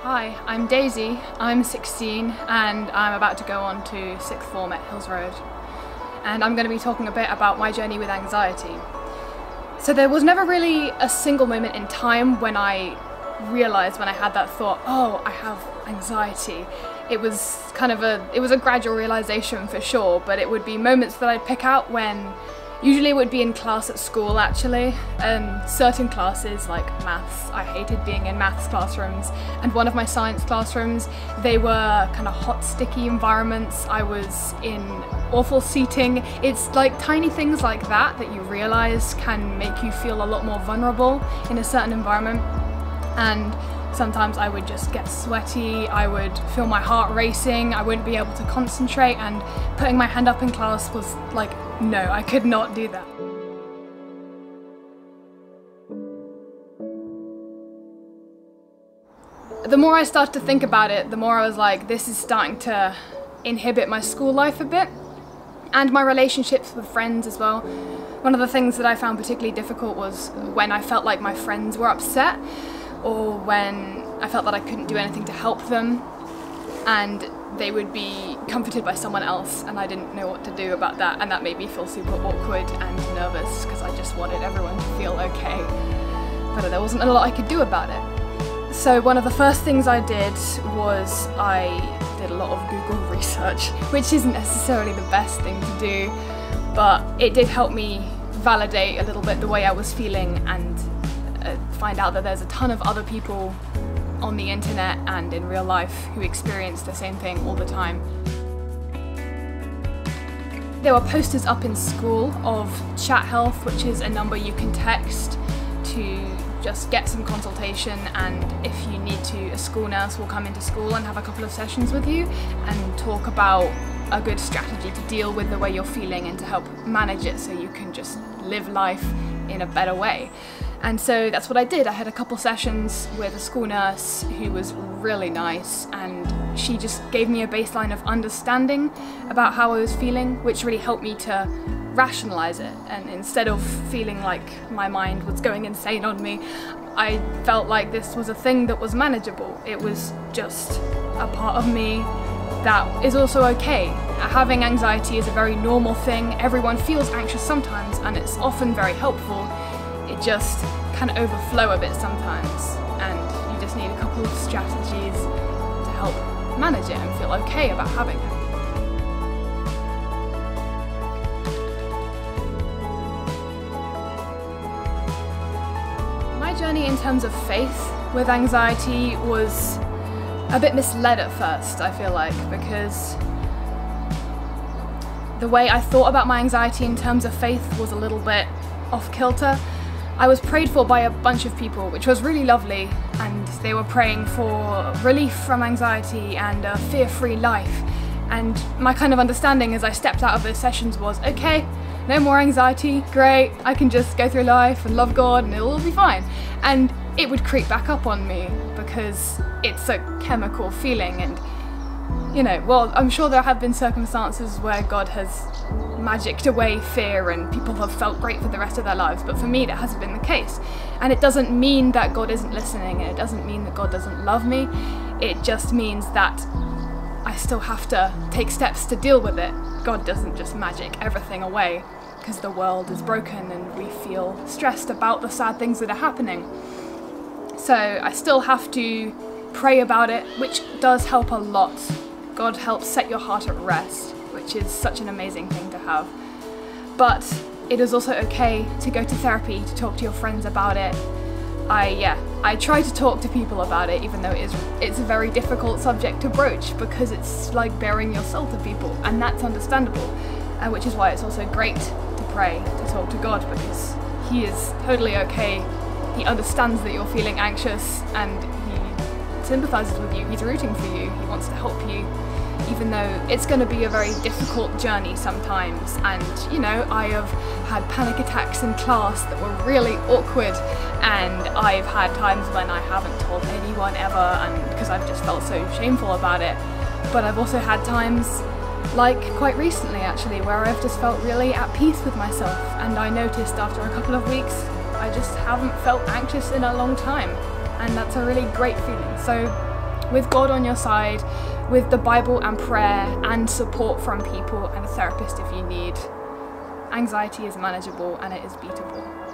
Hi, I'm Daisy, I'm 16 and I'm about to go on to sixth form at Hills Road. And I'm going to be talking a bit about my journey with anxiety. So there was never really a single moment in time when I realised, when I had that thought, oh, I have anxiety. It was a gradual realisation for sure, but it would be moments that I'd pick out when, usually it would be in class at school actually. Certain classes like maths, I hated being in maths classrooms, and one of my science classrooms, they were kind of hot, sticky environments. I was in awful seating. It's like tiny things like that you realise can make you feel a lot more vulnerable in a certain environment. And sometimes I would just get sweaty, I would feel my heart racing, I wouldn't be able to concentrate, and putting my hand up in class was like, no, I could not do that. The more I started to think about it, the more I was like, this is starting to inhibit my school life a bit, and my relationships with friends as well. One of the things that I found particularly difficult was when I felt like my friends were upset, or when I felt that I couldn't do anything to help them and they would be comforted by someone else and I didn't know what to do about that, and that made me feel super awkward and nervous because I just wanted everyone to feel okay, but there wasn't a lot I could do about it. So one of the first things I did was I did a lot of Google research, which isn't necessarily the best thing to do, but it did help me validate a little bit the way I was feeling and find out that there's a ton of other people on the internet and in real life who experience the same thing all the time. There were posters up in school of Chat Health, which is a number you can text to just get some consultation, and if you need to, a school nurse will come into school and have a couple of sessions with you and talk about a good strategy to deal with the way you're feeling and to help manage it so you can just live life in a better way. And so that's what I did. I had a couple sessions with a school nurse who was really nice, and she just gave me a baseline of understanding about how I was feeling, which really helped me to rationalize it. And instead of feeling like my mind was going insane on me, I felt like this was a thing that was manageable. It was just a part of me that is also okay. Having anxiety is a very normal thing. Everyone feels anxious sometimes, and it's often very helpful. It just can overflow a bit sometimes, and you just need a couple of strategies to help manage it and feel okay about having it. My journey in terms of faith with anxiety was a bit misled at first, I feel like, because the way I thought about my anxiety in terms of faith was a little bit off kilter. I was prayed for by a bunch of people, which was really lovely, and they were praying for relief from anxiety and a fear-free life. And my kind of understanding as I stepped out of those sessions was, okay, no more anxiety, great, I can just go through life and love God and it'll all be fine. And it would creep back up on me because it's a chemical feeling, and you know, well, I'm sure there have been circumstances where God has magicked away fear and people have felt great for the rest of their lives, but for me that hasn't been the case. And it doesn't mean that God isn't listening, and it doesn't mean that God doesn't love me. It just means that I still have to take steps to deal with it. God doesn't just magic everything away because the world is broken and we feel stressed about the sad things that are happening. So I still have to pray about it, which does help a lot. God helps set your heart at rest, which is such an amazing thing to have. But it is also okay to go to therapy, to talk to your friends about it. I try to talk to people about it, even though it's a very difficult subject to broach because it's like bearing your soul to people, and that's understandable. Which is why it's also great to pray, to talk to God, because He is totally okay. He understands that you're feeling anxious and He sympathises with you, He's rooting for you, He wants to help you, even though it's going to be a very difficult journey sometimes. And you know, I have had panic attacks in class that were really awkward, and I've had times when I haven't told anyone ever, and because I've just felt so shameful about it. But I've also had times, like quite recently actually, where I've just felt really at peace with myself, and I noticed after a couple of weeks I just haven't felt anxious in a long time, and that's a really great feeling. So with God on your side, with the Bible and prayer and support from people and a therapist if you need. Anxiety is manageable and it is beatable.